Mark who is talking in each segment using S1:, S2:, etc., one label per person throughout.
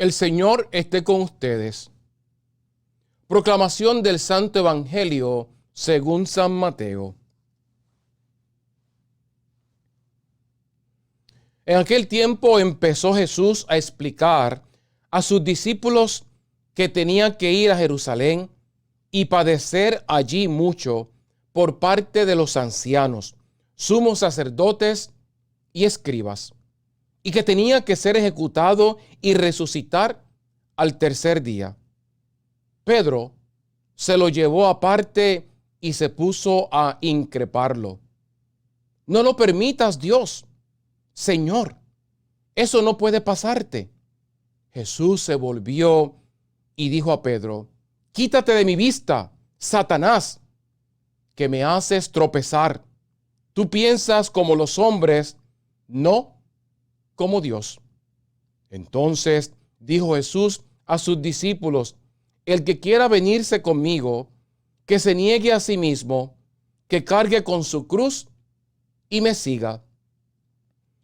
S1: El Señor esté con ustedes. Proclamación del Santo Evangelio según San Mateo. En aquel tiempo empezó Jesús a explicar a sus discípulos que tenían que ir a Jerusalén y padecer allí mucho por parte de los ancianos, sumos sacerdotes y escribas, y que tenía que ser ejecutado y resucitar al tercer día. Pedro se lo llevó aparte y se puso a increparlo. No lo permitas, Dios. Señor, eso no puede pasarte. Jesús se volvió y dijo a Pedro: quítate de mi vista, Satanás, que me haces tropezar. Tú piensas como los hombres, no como Dios. Entonces dijo Jesús a sus discípulos: el que quiera venirse conmigo, que se niegue a sí mismo, que cargue con su cruz y me siga.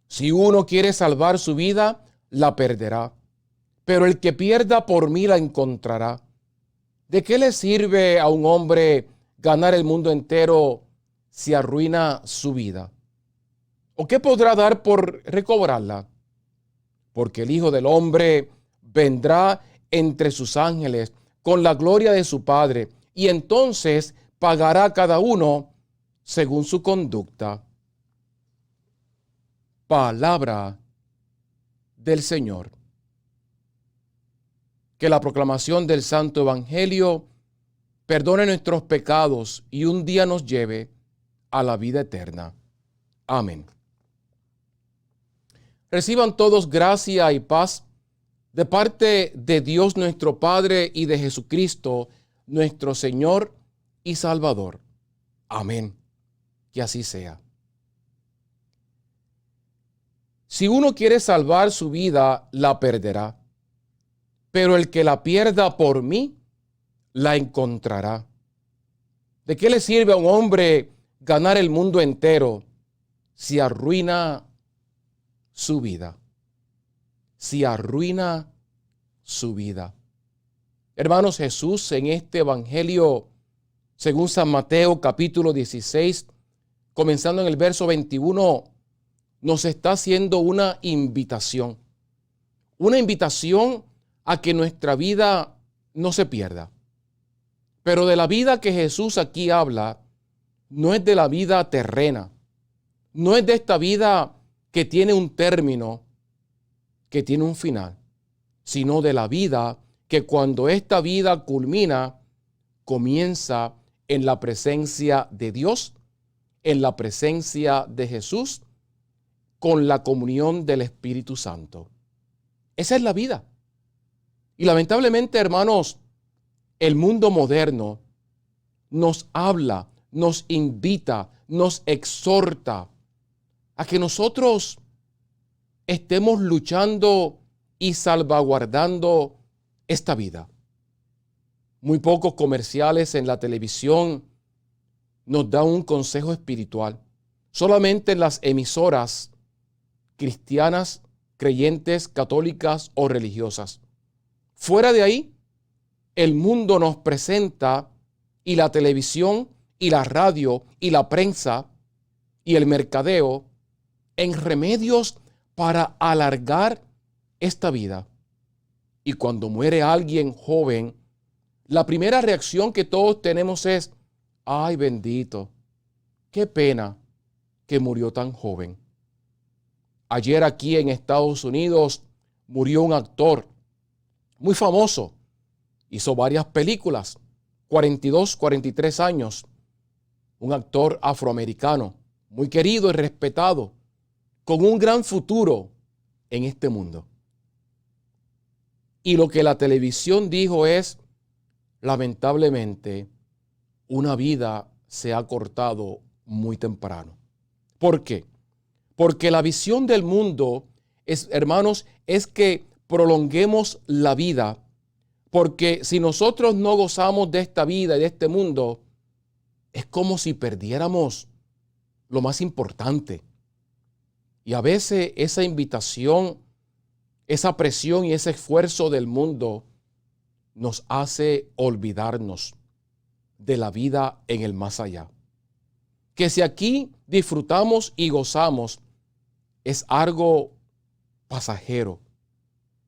S1: Si uno quiere salvar su vida, la perderá, pero el que pierda por mí la encontrará. ¿De qué le sirve a un hombre ganar el mundo entero si arruina su vida? ¿O qué podrá dar por recobrarla? Porque el Hijo del Hombre vendrá entre sus ángeles con la gloria de su Padre, y entonces pagará cada uno según su conducta. Palabra del Señor. Que la proclamación del Santo Evangelio perdone nuestros pecados y un día nos lleve a la vida eterna. Amén. Reciban todos gracia y paz de parte de Dios nuestro Padre y de Jesucristo, nuestro Señor y Salvador. Amén. Que así sea. Si uno quiere salvar su vida, la perderá. Pero el que la pierda por mí, la encontrará. ¿De qué le sirve a un hombre ganar el mundo entero si arruina su vida? Si arruina su vida. Hermanos, Jesús en este Evangelio, según San Mateo capítulo 16, comenzando en el verso 21, nos está haciendo una invitación. Una invitación a que nuestra vida no se pierda. Pero de la vida que Jesús aquí habla, no es de la vida terrena. No es de esta vida que tiene un término, que tiene un final, sino de la vida que cuando esta vida culmina, comienza en la presencia de Dios, en la presencia de Jesús, con la comunión del Espíritu Santo. Esa es la vida. Y lamentablemente, hermanos, el mundo moderno nos habla, nos invita, nos exhorta a que nosotros estemos luchando y salvaguardando esta vida. Muy pocos comerciales en la televisión nos dan un consejo espiritual. Solamente en las emisoras cristianas, creyentes, católicas o religiosas. Fuera de ahí, el mundo nos presenta, y la televisión y la radio y la prensa y el mercadeo, en remedios para alargar esta vida. Y cuando muere alguien joven, la primera reacción que todos tenemos es: ay, bendito, qué pena que murió tan joven. Ayer aquí en Estados Unidos murió un actor muy famoso. Hizo varias películas, 42, 43 años. Un actor afroamericano, muy querido y respetado, con un gran futuro en este mundo. Y lo que la televisión dijo es: lamentablemente, una vida se ha cortado muy temprano. ¿Por qué? Porque la visión del mundo es, hermanos, es que prolonguemos la vida. Porque si nosotros no gozamos de esta vida y de este mundo, es como si perdiéramos lo más importante. Y a veces esa invitación esa presión y ese esfuerzo del mundo nos hace olvidarnos de la vida en el más allá. Que si aquí disfrutamos y gozamos, es algo pasajero,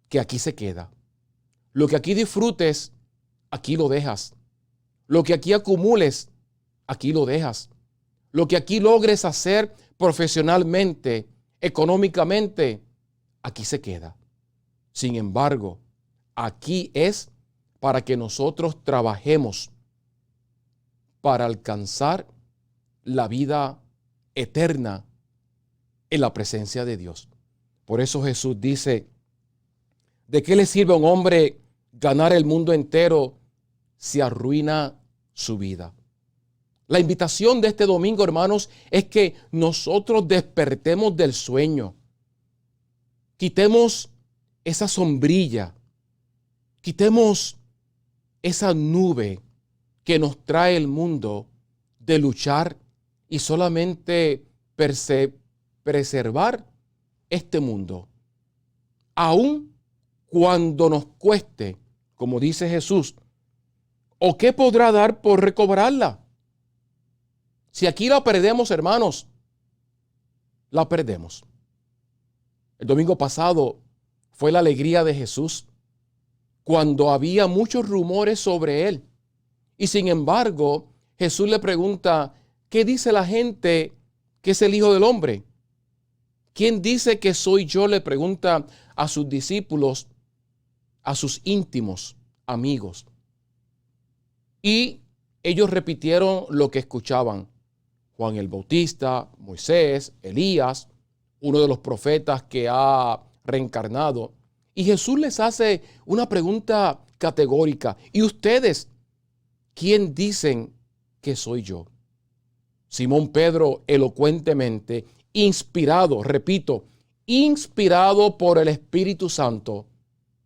S1: que aquí se queda. Lo que aquí disfrutes, aquí lo dejas. Lo que aquí acumules, aquí lo dejas. Lo que aquí logres hacer profesionalmente, económicamente, aquí se queda. Sin embargo, aquí es para que nosotros trabajemos para alcanzar la vida eterna en la presencia de Dios. Por eso Jesús dice, ¿de qué le sirve a un hombre ganar el mundo entero si arruina su vida? La invitación de este domingo, hermanos, es que nosotros despertemos del sueño. Quitemos esa sombrilla. Quitemos esa nube que nos trae el mundo de luchar y solamente preservar este mundo. Aun cuando nos cueste, como dice Jesús, ¿o qué podrá dar por recobrarla? Si aquí la perdemos, hermanos, la perdemos. El domingo pasado fue la alegría de Jesús cuando había muchos rumores sobre él. Y sin embargo, Jesús le pregunta, ¿qué dice la gente que es el Hijo del Hombre? ¿Quién dice que soy yo? Le pregunta a sus discípulos, a sus íntimos amigos. Y ellos repitieron lo que escuchaban. Juan el Bautista, Moisés, Elías, uno de los profetas que ha reencarnado. Y Jesús les hace una pregunta categórica. ¿Y ustedes quién dicen que soy yo? Simón Pedro elocuentemente, inspirado, repito, inspirado por el Espíritu Santo,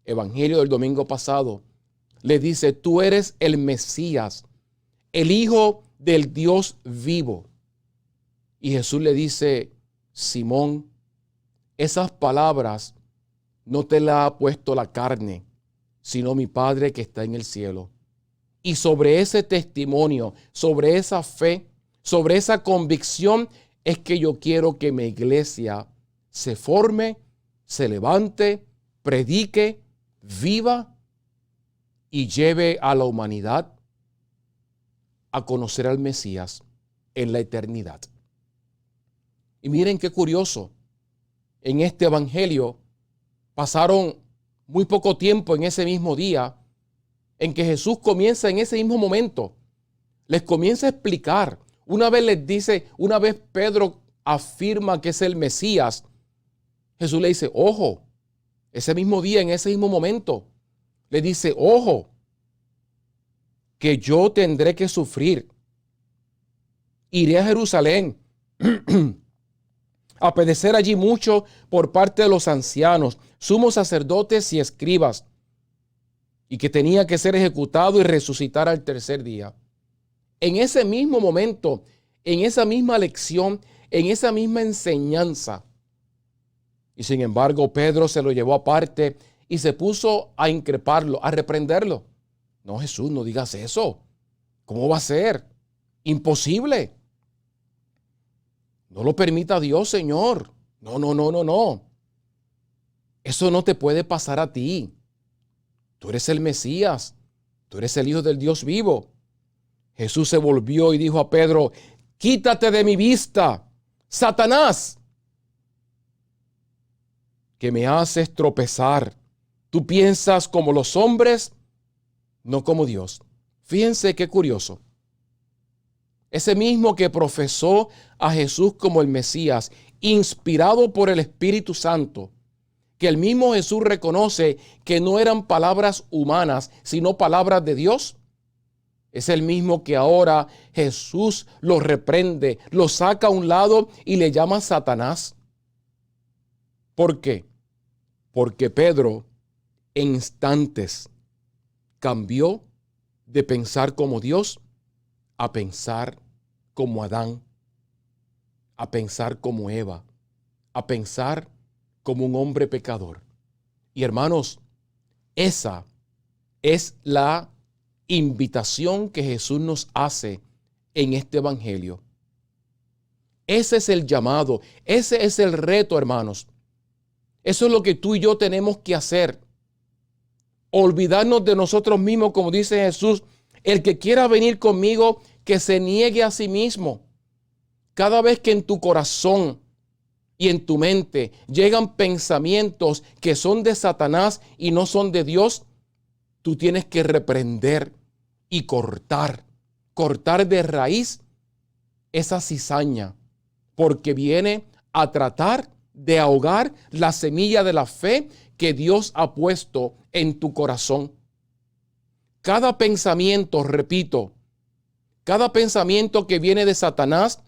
S1: Evangelio del domingo pasado, le dice, tú eres el Mesías, el Hijo del Dios vivo. Y Jesús le dice, Simón, esas palabras no te las ha puesto la carne, sino mi Padre que está en el cielo. Y sobre ese testimonio, sobre esa fe, sobre esa convicción, es que yo quiero que mi iglesia se forme, se levante, predique, viva y lleve a la humanidad a conocer al Mesías en la eternidad. Y miren qué curioso, en este evangelio pasaron muy poco tiempo en ese mismo día en que Jesús comienza en ese mismo momento, les comienza a explicar. Una vez les dice, una vez Pedro afirma que es el Mesías, Jesús le dice, ojo, ese mismo día, en ese mismo momento, le dice, ojo, que yo tendré que sufrir. Iré a Jerusalén a padecer allí mucho por parte de los ancianos, sumos sacerdotes y escribas, y que tenía que ser ejecutado y resucitar al tercer día. En ese mismo momento, en esa misma lección, en esa misma enseñanza. Y sin embargo, Pedro se lo llevó aparte y se puso a increparlo, a reprenderlo. No, Jesús, no digas eso. ¿Cómo va a ser? Imposible. No lo permita Dios, Señor. No. Eso no te puede pasar a ti. Tú eres el Mesías. Tú eres el Hijo del Dios vivo. Jesús se volvió y dijo a Pedro, quítate de mi vista, Satanás, que me haces tropezar. Tú piensas como los hombres, no como Dios. Fíjense qué curioso. Ese mismo que profesó a Jesús como el Mesías, inspirado por el Espíritu Santo, que el mismo Jesús reconoce que no eran palabras humanas, sino palabras de Dios, es el mismo que ahora Jesús lo reprende, lo saca a un lado y le llama Satanás. ¿Por qué? Porque Pedro en instantes cambió de pensar como Dios a pensar como Adán, a pensar como Eva, a pensar como un hombre pecador. Y hermanos, esa es la invitación que Jesús nos hace en este evangelio. Ese es el llamado, ese es el reto, hermanos. Eso es lo que tú y yo tenemos que hacer. Olvidarnos de nosotros mismos, como dice Jesús. El que quiera venir conmigo, que se niegue a sí mismo. Cada vez que en tu corazón y en tu mente llegan pensamientos que son de Satanás y no son de Dios, tú tienes que reprender y cortar de raíz esa cizaña, porque viene a tratar de ahogar la semilla de la fe que Dios ha puesto en tu corazón. Cada pensamiento, repito, cada pensamiento que viene de Satanás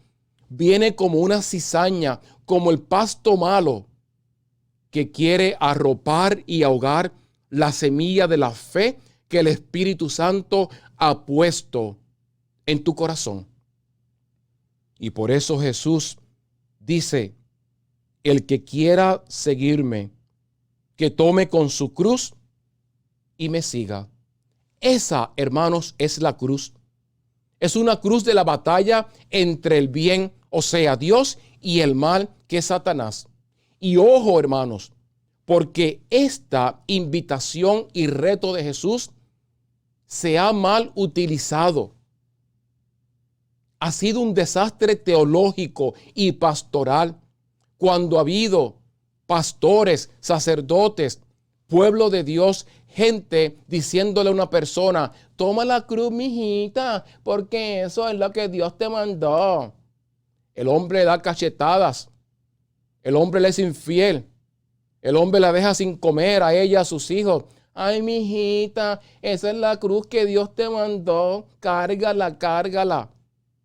S1: viene como una cizaña, como el pasto malo que quiere arropar y ahogar la semilla de la fe que el Espíritu Santo ha puesto en tu corazón. Y por eso Jesús dice, el que quiera seguirme, que tome con su cruz y me siga. Esa, hermanos, es la cruz. Es una cruz de la batalla entre el bien, o sea, Dios, y el mal, que es Satanás. Y ojo, hermanos, porque esta invitación y reto de Jesús se ha mal utilizado. Ha sido un desastre teológico y pastoral cuando ha habido pastores, sacerdotes, pueblo de Dios, gente diciéndole a una persona, toma la cruz, mijita, porque eso es lo que Dios te mandó. El hombre da cachetadas, el hombre le es infiel, el hombre la deja sin comer a ella, a sus hijos. Ay, mijita, esa es la cruz que Dios te mandó, cárgala, cárgala.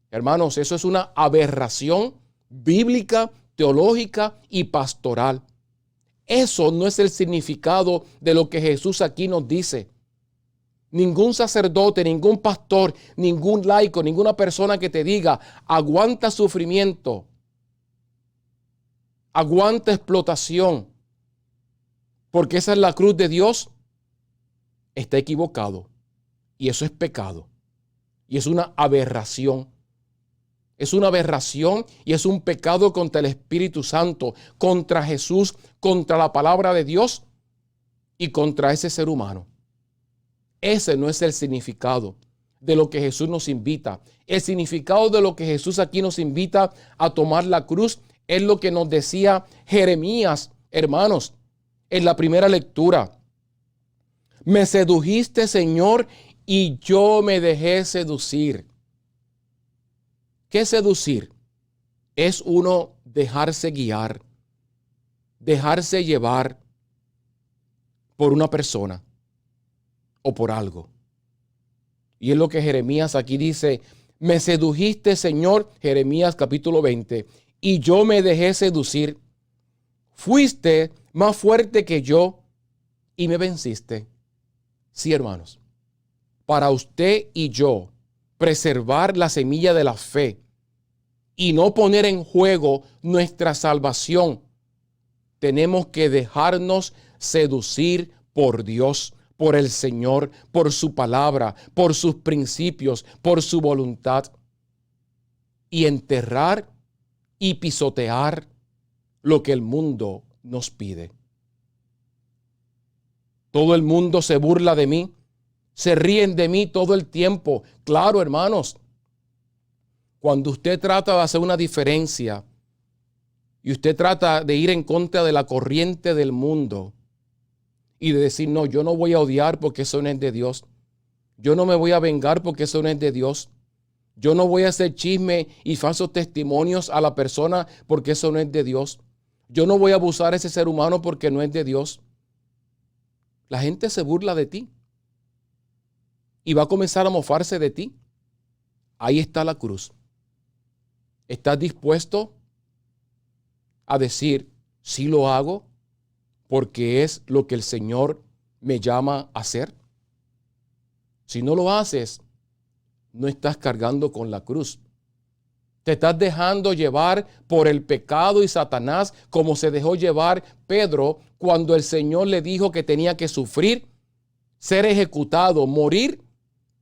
S1: Hermanos, eso es una aberración bíblica, teológica y pastoral. Eso no es el significado de lo que Jesús aquí nos dice. Ningún sacerdote, ningún pastor, ningún laico, ninguna persona que te diga, aguanta sufrimiento, aguanta explotación, porque esa es la cruz de Dios, está equivocado. Y eso es pecado. Y es una aberración. Es una aberración y es un pecado contra el Espíritu Santo, contra Jesús, contra la palabra de Dios y contra ese ser humano. Ese no es el significado de lo que Jesús nos invita. El significado de lo que Jesús aquí nos invita a tomar la cruz es lo que nos decía Jeremías, hermanos, en la primera lectura. Me sedujiste, Señor, y yo me dejé seducir. ¿Qué seducir? Es uno dejarse guiar, dejarse llevar por una persona o por algo. Y es lo que Jeremías aquí dice, me sedujiste, Señor, Jeremías capítulo 20, y yo me dejé seducir. Fuiste más fuerte que yo y me venciste. Sí, hermanos, para usted y yo preservar la semilla de la fe y no poner en juego nuestra salvación, tenemos que dejarnos seducir por Dios, por el Señor, por su palabra, por sus principios, por su voluntad, y enterrar y pisotear lo que el mundo nos pide. Todo el mundo se burla de mí, se ríen de mí todo el tiempo. Claro, hermanos, cuando usted trata de hacer una diferencia y usted trata de ir en contra de la corriente del mundo y de decir, no, yo no voy a odiar porque eso no es de Dios. Yo no me voy a vengar porque eso no es de Dios. Yo no voy a hacer chisme y falsos testimonios a la persona porque eso no es de Dios. Yo no voy a abusar a ese ser humano porque no es de Dios. La gente se burla de ti y va a comenzar a mofarse de ti. Ahí está la cruz. ¿Estás dispuesto a decir, sí lo hago porque es lo que el Señor me llama a hacer? Si no lo haces, no estás cargando con la cruz. Te estás dejando llevar por el pecado y Satanás, como se dejó llevar Pedro cuando el Señor le dijo que tenía que sufrir, ser ejecutado, morir,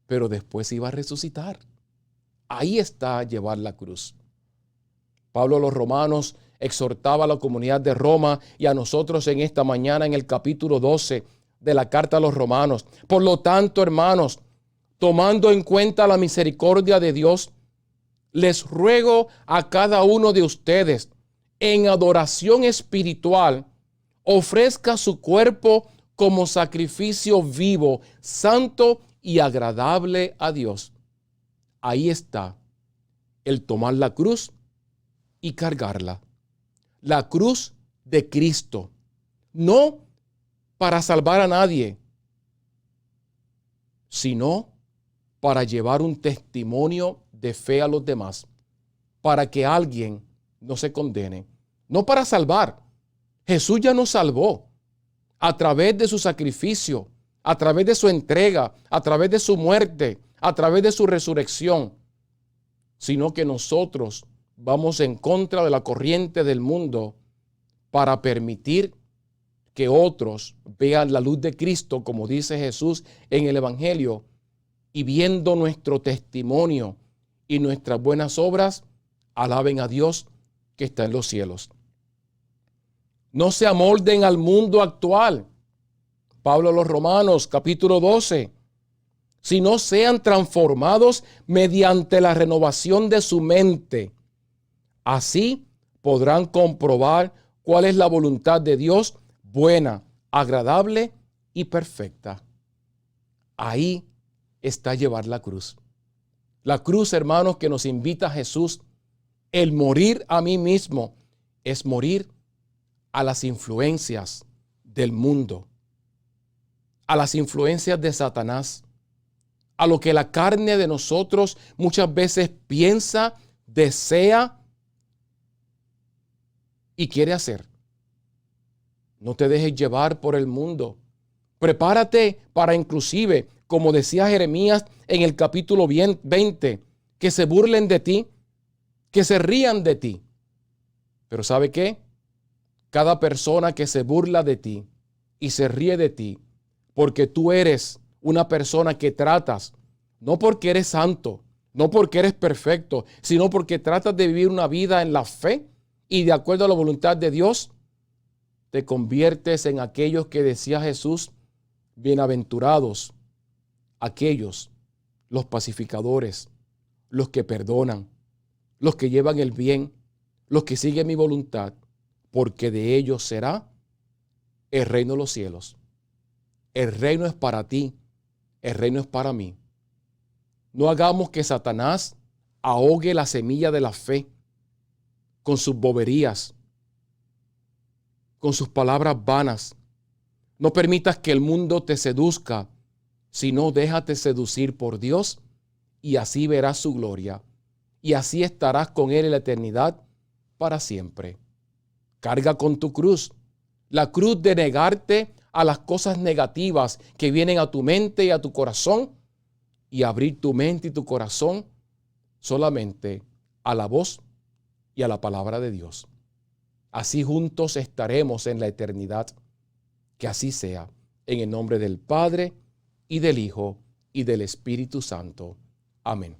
S1: pero después iba a resucitar. Ahí está llevar la cruz. Pablo a los romanos exhortaba a la comunidad de Roma y a nosotros en esta mañana en el capítulo 12 de la carta a los romanos. Por lo tanto, hermanos, tomando en cuenta la misericordia de Dios, les ruego a cada uno de ustedes, en adoración espiritual, ofrezca su cuerpo como sacrificio vivo, santo y agradable a Dios. Ahí está el tomar la cruz y cargarla. La cruz de Cristo, no para salvar a nadie, sino para llevar un testimonio de fe a los demás, para que alguien no se condene, no para salvar. Jesús ya nos salvó a través de su sacrificio, a través de su entrega, a través de su muerte, a través de su resurrección, sino que nosotros vamos en contra de la corriente del mundo para permitir que otros vean la luz de Cristo, como dice Jesús en el Evangelio, y viendo nuestro testimonio y nuestras buenas obras, alaben a Dios que está en los cielos. No se amolden al mundo actual. Pablo a los Romanos, capítulo 12. Sino sean transformados mediante la renovación de su mente. Así podrán comprobar cuál es la voluntad de Dios, buena, agradable y perfecta. Ahí está llevar la cruz. La cruz, hermanos, que nos invita a Jesús, el morir a mí mismo, es morir a las influencias del mundo, a las influencias de Satanás, a lo que la carne de nosotros muchas veces piensa, desea y quiere hacer. No te dejes llevar por el mundo. Prepárate para inclusive, como decía Jeremías en el capítulo 20, que se burlen de ti, que se rían de ti. Pero ¿sabe qué? Cada persona que se burla de ti y se ríe de ti, porque tú eres una persona que tratas, no porque eres santo, no porque eres perfecto, sino porque tratas de vivir una vida en la fe y de acuerdo a la voluntad de Dios, te conviertes en aquellos que decía Jesús, bienaventurados aquellos, los pacificadores, los que perdonan, los que llevan el bien, los que siguen mi voluntad, porque de ellos será el reino de los cielos. El reino es para ti, el reino es para mí. No hagamos que Satanás ahogue la semilla de la fe con sus boberías, con sus palabras vanas. No permitas que el mundo te seduzca, sino déjate seducir por Dios y así verás su gloria y así estarás con Él en la eternidad para siempre. Carga con tu cruz, la cruz de negarte a las cosas negativas que vienen a tu mente y a tu corazón y abrir tu mente y tu corazón solamente a la voz y a la palabra de Dios. Así juntos estaremos en la eternidad. Que así sea, en el nombre del Padre, y del Hijo, y del Espíritu Santo. Amén.